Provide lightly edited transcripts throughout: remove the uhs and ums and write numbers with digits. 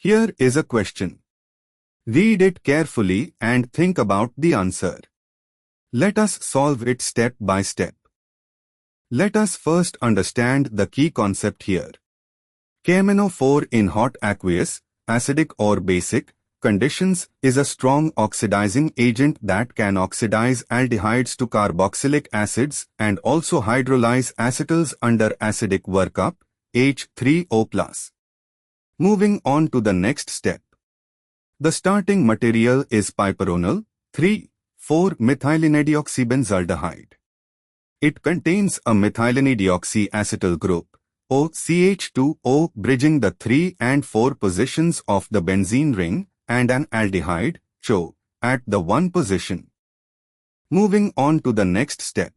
Here is a question. Read it carefully and think about the answer. Let us solve it step by step. Let us first understand the key concept here. KMnO4 in hot aqueous, acidic or basic conditions is a strong oxidizing agent that can oxidize aldehydes to carboxylic acids and also hydrolyze acetyls under acidic workup, H3O+. Moving on to the next step. The starting material is piperonal 3,4-methylenedioxybenzaldehyde. It contains a methylene-deoxyacetyl group, OCH2O, bridging the 3 and 4 positions of the benzene ring, and an aldehyde, ChO, at the 1 position. Moving on to the next step.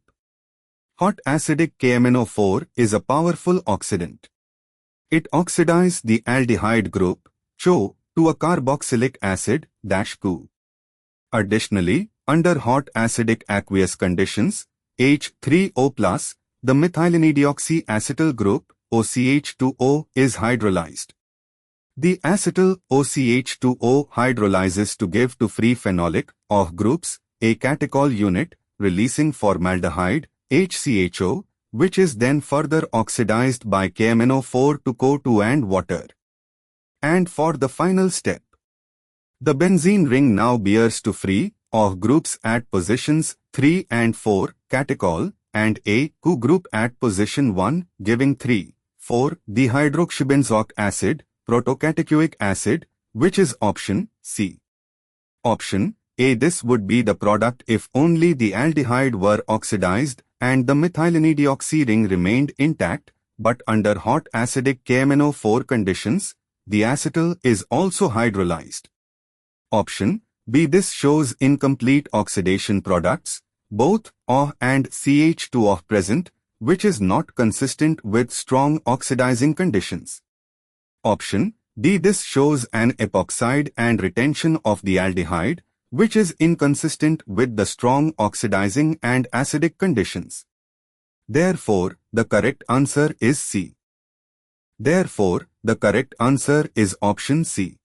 Hot acidic KMnO4 is a powerful oxidant. It oxidizes the aldehyde group, ChO, to a carboxylic acid, -CoO. Additionally, under hot acidic aqueous conditions, H3O+, the methylene-deoxyacetyl group, OCH2O, is hydrolyzed. The acetyl OCH2O hydrolyzes to give to free phenolic OH groups, a catechol unit, releasing formaldehyde, HCHO, which is then further oxidized by KMnO4 to CO2 and water. And for the final step, the benzene ring now bears to free OH groups at positions 3 and 4, catechol, and a CoO group at position 1, giving 3,4-dehydroxybenzoic acid, protocatechuic acid, which is option C. Option A. This would be the product if only the aldehyde were oxidized and the methylene-deoxy ring remained intact, but under hot acidic KMnO4 conditions, the acetyl is also hydrolyzed. Option B. This shows incomplete oxidation products, both OH and CH2OH present, which is not consistent with strong oxidizing conditions. Option D. This shows an epoxide and retention of the aldehyde, which is inconsistent with the strong oxidizing and acidic conditions. Therefore, the correct answer is C. Therefore, the correct answer is option C.